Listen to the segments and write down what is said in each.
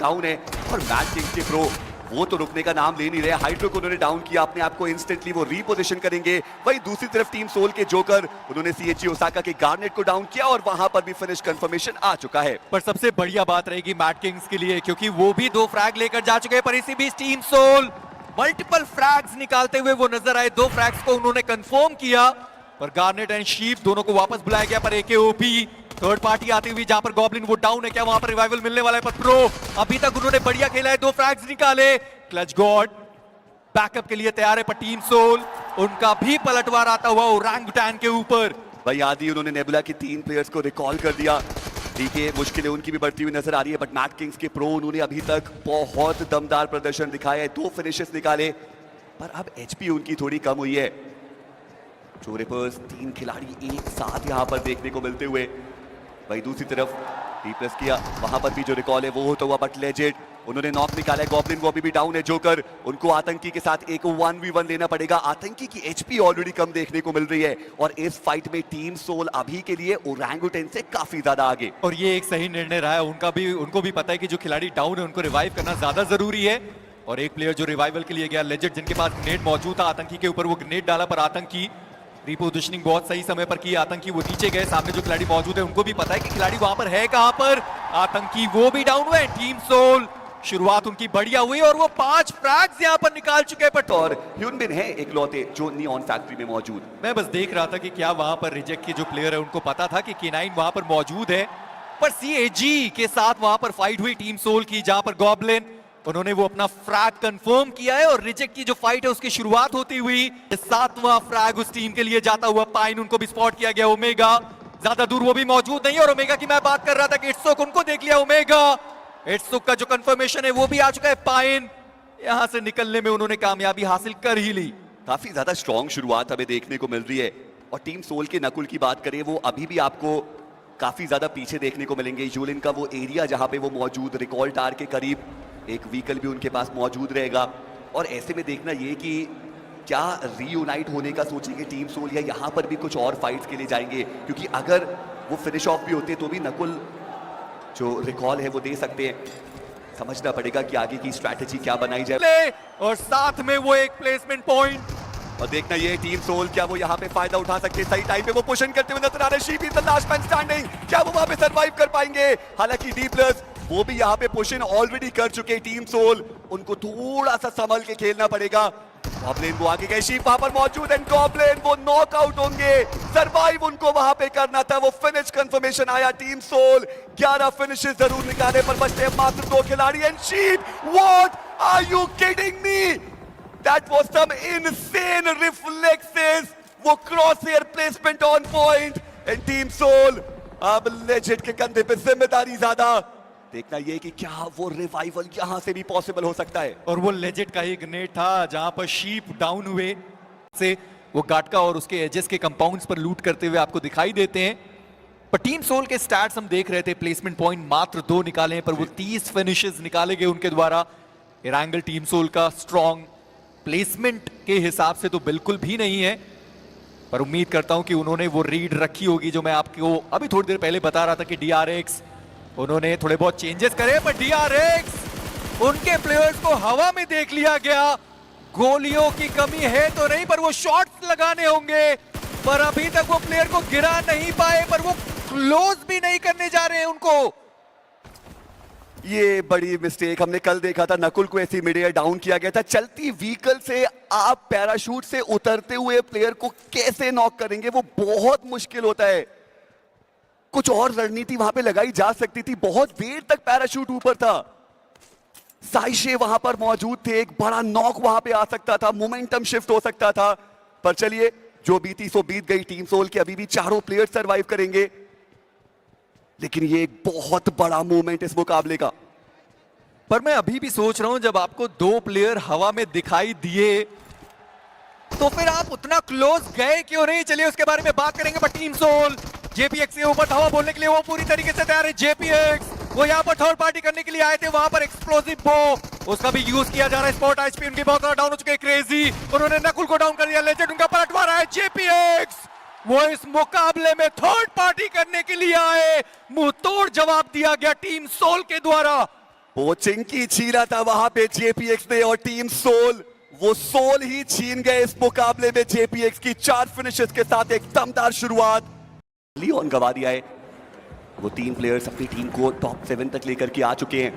Down है और match Kings के प्रो वो तो रुकने का नाम ले नहीं रहे। हाइड्रो को उन्होंने डाउन किया अपने आप को इंस्टेंटली, वो रीपोजिशन करेंगे। वहीं दूसरी तरफ टीम सोल के जोकर उन्होंने सीएचजी ओसाका के गार्नेट को डाउन किया और वहां पर भी फिनिश कंफर्मेशन आ चुका है। पर सबसे बढ़िया बात रहेगी मैट किंग्स के लिए, क्योंकि वो भी 2 फ्रैग लेकर जा चुके हैं। पर इसी बीच टीम सोल मल्टीपल फ्रैग्स निकालते हुए वो नजर आए। 2 फ्रैग्स को उन्होंने कंफर्म किया, पर गार्नेट एंड शीप दोनों को वापस बुलाया गया। पर एकेओपी थर्ड पार्टी आती हुई जहां पर गॉब्लिन वो डाउन है, क्या वहां पर रिवाइवल मिलने वाला है? पर प्रो अभी तक उन्होंने बढ़िया खेला है, 2 फ्रैग्स निकाले। क्लच गॉड बैकअप के लिए तैयार है, पर टीम सोल उनका भी पलटवार आता हुआ ओरंगुटैन के ऊपर। भाई आदि उन्होंने नेबुला के 3 प्लेयर्स को रिकॉल कर दिया। ठीक है, मुश्किलें उनकी भी बढ़ती हुई नजर आ रही है, बट मैट किंग्स के प्रो उन्होंने अभी तक बहुत दमदार प्रदर्शन दिखाया है। 2 फिनिशेस निकाले, पर अब एचपी उनकी थोड़ी कम हुई है। चोरेपर्स 3 खिलाड़ी एक साथ यहां पर देखने को मिलते हुए। वही दूसरी तरफ डी+ किया, वहां पर भी जो रिकॉल है वो होता हुआ, बट लेजेंड उन्होंने नॉक निकाला है। गॉब्लिन वो अभी भी डाउन है। जोकर उनको आतंकी के साथ एक 1v1 लेना पड़ेगा। आतंकी की एचपी ऑलरेडी कम देखने को मिल रही है और इस फाइट में टीम सोल अभी के लिए ओरंगुटैन से काफी ज्यादा आगे। और ये एक सही निर्णय रहा है उनको भी पता है कि जो खिलाड़ी डाउन है उनको रिवाइव करना ज्यादा जरूरी है। और एक प्लेयर जो रिवाइवल के लिए गया लेजेंड, जिनके पास ग्रेनेड मौजूद था आतंकी के ऊपर, वो ग्रेनेड डाला, पर आतंकी रिपोजिशनिंग बहुत सही समय पर की। आतंकी वो नीचे गए, सामने जो खिलाड़ी मौजूद है उनको भी पता है कि खिलाड़ी वहां पर है कहां पर। आतंकी वो भी डाउन हुए। टीम सोल शुरुआत उनकी बढ़िया हुई और वो 5 फ्रैग्स यहां पर निकाल चुके हैं। और ह्यूनबिन है इकलौते जो नियॉन फैक्ट्री में मौजूद। मैं बस देख रहा था कि क्या वहां पर रिजेक्ट के जो प्लेयर है उनको पता था कि K9 वहां पर मौजूद है। पर सीएजी के साथ वहां पर फाइट हुई टीम सोल की, जहां पर गॉब्लिन उन्होंने वो अपना फ्रैग कंफर्म किया है और रिजेक्ट की जो फाइट है उसकी शुरुआत होती हुई 7वां फ्रैग उस टीम के लिए जाता हुआ। पाइन उनको भी स्पॉट किया गया। ओमेगा ज्यादा दूर वो भी मौजूद नहीं है, और ओमेगा की मैं बात कर रहा था कि इट्सुक उनको देख लिया। ओमेगा इट्सुक का जो कंफर्मेशन है वो भी आ चुका है। पाइन यहां से निकलने में उन्होंने कामयाबी हासिल कर ही ली। काफी ज्यादा स्ट्रॉन्ग शुरुआत हमें देखने को मिल रही है। और टीम सोल के नकुल की बात करें, वो अभी भी आपको काफी ज्यादा पीछे देखने को मिलेंगे। यूलिन का वो एरिया जहां पे वो मौजूद, रिकॉल टार के करीब एक व्हीकल भी उनके पास मौजूद रहेगा। और ऐसे में देखना ये कि क्या रीयूनाइट होने का सोचेंगे टीम सोल, या यहाँ पर भी कुछ और फाइट्स के लिए जाएंगे, क्योंकि अगर वो फिनिश ऑफ भी होते तो भी नकुल जो रिकॉल है वो दे सकते हैं। समझना पड़ेगा कि आगे की स्ट्रैटेजी क्या बनाई जाए। और साथ में वो एक प्लेसमेंट पॉइंट, और देखना ये टीम सोल क्या वो यहाँ पे फायदा उठा सकते हैं। सही टाइम पे वो पुशन करते हुए नजर आ रहे हैं। Sheep is the last man standing, क्या वो वहां पे सरवाइव कर पाएंगे? हालांकि डी+ वो भी यहाँ पे पुशन ऑलरेडी कर चुके। टीम सोल उनको थोड़ा सा संभल के खेलना पड़ेगा। गॉब्लिन वो आगे गए, शीप वहां पर मौजूद है। गॉब्लिन वो नॉकआउट होंगे, सरवाइव उनको वहां पे करना था। वो फिनिश कंफर्मेशन आया। टीम सोल 11 फिनिशेस जरूर निकाले, पर बचते हैं मात्र 2 खिलाड़ी। And sheep, what are you kidding me? That was some insane reflexes, वो cross air placement on point. And team soul अब लेजेंड के कंधे पे जिम्मेदारी ज्यादा। देखना ये कि क्या वो रिवाइवल यहां से भी पॉसिबल हो सकता है। और वो लेजेंड का ही ग्रेनेड था जहां पर शीप डाउन हुए से वो गाटका और उसके एजेस के कंपाउंड्स पर लूट करते हुए आपको दिखाई देते हैं। पर टीम सोल के स्टैट्स हम देख रहे थे, प्लेसमेंट पॉइंट मात्र 2 निकाले हैं, पर वो 30 फिनिशेस निकाले गए उनके द्वारा। एरांगल टीम सोल का स्ट्रॉन्ग प्लेसमेंट के हिसाब से तो बिल्कुल भी नहीं है, पर उम्मीद करता हूं कि उन्होंने वो रीड रखी होगी जो मैं आपको अभी थोड़ी देर पहले बता रहा था कि DRX उन्होंने थोड़े बहुत चेंजेस करे। पर DRX उनके प्लेयर्स को हवा में देख लिया गया। गोलियों की कमी है तो नहीं, पर वो शॉट्स लगाने होंगे। पर अभी तक वो प्लेयर को गिरा नहीं पाए, पर वो क्लोज भी नहीं करने जा रहे हैं उनको। ये बड़ी मिस्टेक हमने कल देखा था। नकुल को ऐसी मिड एयर डाउन किया गया था। चलती व्हीकल से आप पैराशूट से उतरते हुए प्लेयर को कैसे नॉक करेंगे, वो बहुत मुश्किल होता है। कुछ और रणनीति वहां पे लगाई जा सकती थी। बहुत देर तक पैराशूट ऊपर था। साइशे वहां पर मौजूद थे, एक बड़ा नॉक वहां पे आ सकता था, मोमेंटम शिफ्ट हो सकता था। पर चलिए, जो बीती सो बीत गई। टीम सोल के अभी भी 4 प्लेयर सरवाइव करेंगे, लेकिन ये एक बहुत बड़ा मूवमेंट इस मुकाबले का। पर मैं अभी भी सोच रहा हूं, जब आपको 2 प्लेयर हवा में दिखाई दिए तो फिर आप उतना क्लोज गए क्यों नहीं? चलिए उसके बारे में बात करेंगे। पर टीम सोल JPX के ऊपर धावा बोलने के लिए वो पूरी तरीके से तैयार है। JPX वो यहाँ पर थर्ड पार्टी करने के लिए आए थे। वहां पर एक्सप्लोसिव बो उसका भी यूज किया जा रहा है। स्पॉट HP उनकी बहुत ज्यादा डाउन हो चुके हैं। क्रेजी उन्होंने नकुल को डाउन कर दिया। लेजेंड उनका पलटवार है। JPX वो इस मुकाबले में थर्ड पार्टी करने के लिए आए। मुंह तोड़ जवाब दिया गया टीम सोल के द्वारा। वो चिंकी छीना था वहां पे JPX ने, और टीम सोल वो सोल ही छीन गए इस मुकाबले में। JPX की 4 फिनिशेस के साथ एक दमदार शुरुआत। लियोन गवा दिया है। वो 3 प्लेयर्स अपनी टीम को टॉप 7 तक लेकर के आ चुके हैं,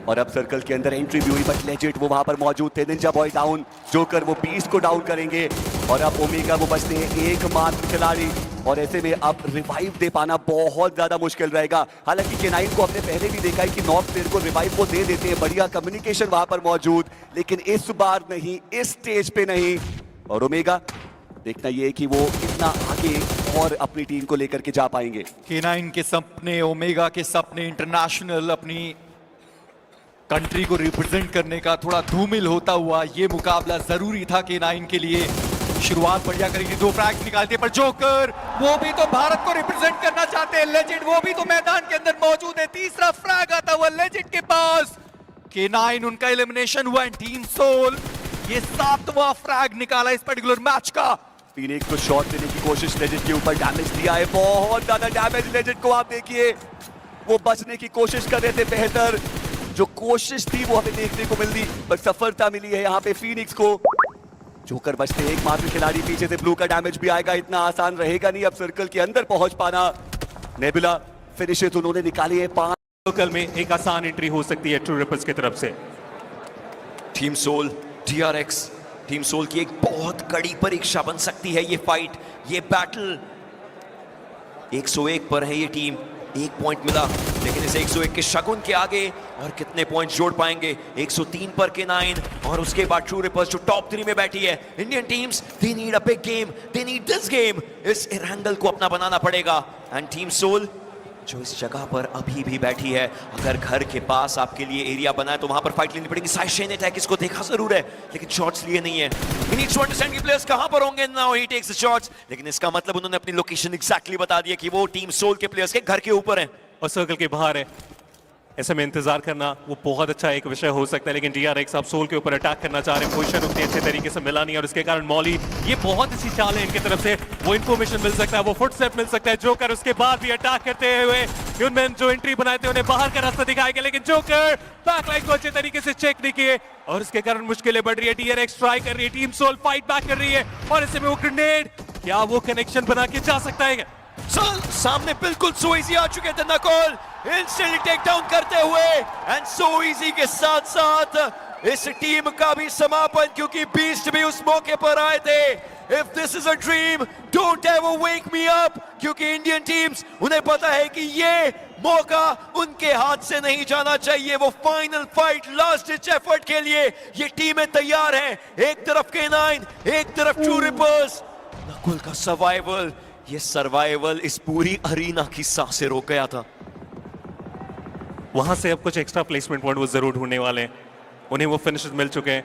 और अब सर्कल के अंदर एंट्री भी हुई, बट लेजिट वो वहां पर मौजूद थे। निंजा बॉय डाउन, जोकर वो बीस्ट को डाउन करेंगे, और अब ओमेगा वो बचते हैं एकमात्र खिलाड़ी, और ऐसे में अब रिवाइव दे पाना बहुत ज्यादा मुश्किल रहेगा। हालांकि K9 को हमने पहले भी देखा है कि नॉक प्लेयर को रिवाइव वो दे देते हैं, बढ़िया कम्युनिकेशन वहां पर मौजूद, लेकिन इस बार नहीं, इस स्टेज पे नहीं। और ओमेगा देखना ये है कि वो कितना आगे और अपनी टीम को लेकर के जा पाएंगे। K9 के सपने, ओमेगा के सपने, इंटरनेशनल अपनी कंट्री को रिप्रेजेंट करने का थोड़ा धूमिल होता हुआ ये मुकाबला जरूरी था K9 के लिए। शुरुआत बढ़िया करेगी, 2 फ्रैग्स निकालते, पर जोकर वो भी तो भारत को रिप्रेजेंट करना चाहते हैं। लेजेंड वो भी तो मैदान के अंदर मौजूद है। तीसरा फ्रैग आता हुआ लेजेंड के पास। K9 उनका एलिमिनेशन हुआ। टीम सोल ये 7वां फ्रैग निकाला इस पर्टिकुलर मैच का। फीनिक्स को शॉट देने की कोशिश, लेजेंड के ऊपर डैमेज दिया है, बहुत ज्यादा डैमेज लेजेंड को। आप देखिए वो बचने की कोशिश कर रहे थे, बेहतर जो कोशिश थी वो हमें देखने को मिली, पर सफलता मिली है यहाँ पे फीनिक्स को। जोकर बचते हैं एकमात्र खिलाड़ी, पीछे से ब्लू का डैमेज भी आएगा, इतना आसान रहेगा नहीं अब सर्कल के अंदर पहुंच पाना। नेबुला फिनिशेस उन्होंने निकाली है 5। सर्कल में एक आसान एंट्री हो सकती है ट्रू रिपर्स की तरफ से। Team Soul DRX, team Soul की एक बहुत कड़ी परीक्षा बन सकती है ये फाइट, ये बैटल। 101 पर है ये टीम, 1 पॉइंट मिला, लेकिन इस 101 के शगुन के आगे और कितने पॉइंट जोड़ पाएंगे। 103 पर K9, और उसके बाद ट्रू रिपर्स जो टॉप 3 में बैठी है। Indian teams, they need a big game, they need this game. इस एरंगल को अपना बनाना पड़ेगा। एंड टीम सोल जो इस जगह पर अभी भी बैठी है, अगर घर के पास आपके लिए एरिया बना है तो वहां पर फाइट लेनी पड़ेगी। साइशे ने अटैक इसको देखा जरूर है, लेकिन शॉट्स लिए नहीं है। We need to understand कि प्लेयर्स कहां पर होंगे। Now he takes the shots, लेकिन इसका मतलब उन्होंने अपनी लोकेशन एग्जैक्टली बता दी है कि वो टीम सोल के प्लेयर्स के घर के ऊपर है और सर्कल के बाहर है। ऐसे में इंतजार करना वो बहुत अच्छा एक विषय हो सकता है, लेकिन DRX आप सोल के ऊपर अटैक करना चाह रहे हैं। पोजीशन उतनी अच्छे तरीके से मिला नहीं, और इसके कारण मॉली ये बहुत अच्छी चाल है इनकी तरफ से। वो इन्फॉर्मेशन मिल सकता है, वो फुटस्टेप मिल सकता है। जोकर उसके बाद भी अटैक करते हुए ह्यूमन जो एंट्री बनाए थे उन्हें बाहर का रास्ता दिखाएगा, लेकिन जोकर बैकलाइन को अच्छे तरीके से चेक नहीं किए, और इसके कारण मुश्किलें बढ़ रही है। DRX ट्राई कर रही है, टीम सोल फाइट बैक कर रही है, और ऐसे में वो ग्रेनेड, क्या वो कनेक्शन बना के जा सकता है? सामने बिल्कुल सो इजी आ चुके थे। नकोल इंस्टेंटली टेक डाउन करते हुए, एंड सो इजी के साथ साथ इस टीम का भी समापन, क्योंकि बीस्ट भी उस मौके पर आए थे। If this is a dream, don't ever wake me up, क्योंकि इंडियन टीम्स उन्हें पता है कि ये मौका उनके हाथ से नहीं जाना चाहिए। वो final fight, last ditch effort के लिए ये टीमें तैयार हैं। एक तरफ K9, एक तरफ ट्रू रिपर्स। नकुल का सर्वाइवल, ये सर्वाइवल इस पूरी अरीना की सांसें रोक गया था। वहां से अब कुछ एक्स्ट्रा प्लेसमेंट पॉइंट वो जरूर ढूंढने वाले हैं। उन्हें वो फिनिशेस मिल चुके हैं,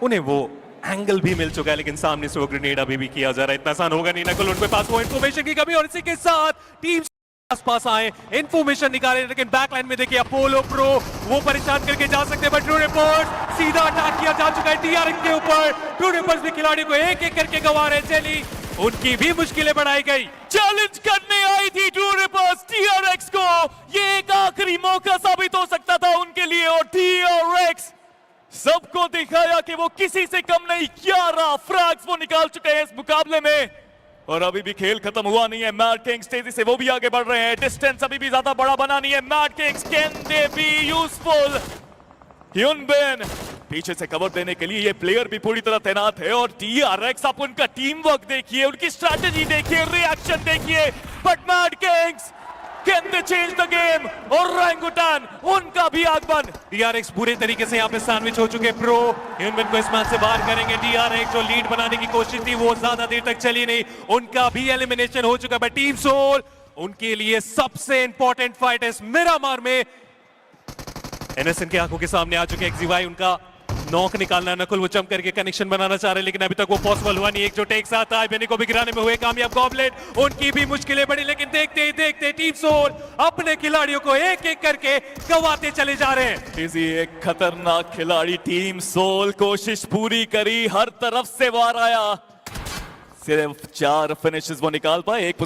उन्हें वो एंगल भी मिल चुका है, लेकिन सामने से वो ग्रेनेड अभी भी किया जा रहा है। इतना आसान होगा नहीं नकुल, उनके पास वो इन्फॉर्मेशन की कमी, और इसी के साथ टीम आसपास आए, इन्फॉर्मेशन निकाले, लेकिन बैकलाइन में देखिए अपोलो प्रो वो परेशान करके जा सकते हैं, बट ट्रू रिपर्स सीधा अटैक किया जा चुका है DRX के ऊपर। ट्रू रिपर्स भी खिलाड़ी को एक एक करके गंवा रहे। चली उनकी भी मुश्किलें बढ़ाई गई। चैलेंज करने आई थी ट्रू रिपर्स DRX को, ये एक आखिरी मौका साबित हो सकता था उनके लिए, और DRX सबको दिखाया कि वो किसी से कम नहीं। 11 फ्रैग्स वो निकाल चुके हैं इस मुकाबले में, और अभी भी खेल खत्म हुआ नहीं है। मैड किंग्स तेजी से वो भी आगे बढ़ रहे हैं, डिस्टेंस अभी भी ज्यादा बड़ा बना नहीं है। Mad kings can they be useful? Hyunbin पीछे से कवर देने के लिए ये प्लेयर भी पूरी तरह तैनात है, और DRX आप उनका टीम वर्क देखिए, उनकी स्ट्रैटेजी देखिए, रिएक्शन देखिए। But mad kings can they change the game? और रैंगुटान उनका भी आगमन। DRX पूरे तरीके से यहाँ पे सैंडविच हो चुके। प्रो ह्यूमन को इस मैच से बाहर करेंगे। DRX जो लीड बनाने की कोशिश थी वो ज्यादा देर तक चली नहीं, उनका भी एलिमिनेशन हो चुका है। टीम सोल उनके लिए सबसे इंपॉर्टेंट फाइट है इस मिरामार में। NSN की आंखों के सामने आ चुके XY, उनका नॉक निकालना। नकुल वो जंप करके कनेक्शन बनाना चाह रहे, लेकिन अभी तक वो पॉसिबल हुआ नहीं। एक जो टेक साथ आए बेनी को भी गिराने में हुए कामयाब गॉबलेट, उनकी भी मुश्किलें बढ़ी, लेकिन देखते ही देखते टीम सोल अपने खिलाड़ियों को एक एक करके गंवाते चले जा रहे हैं। किसी एक खतरनाक खिलाड़ी टीम सोल कोशिश पूरी करी, हर तरफ से वार आया, सिर्फ 4 फिनिशेस वो निकाल पाए। एक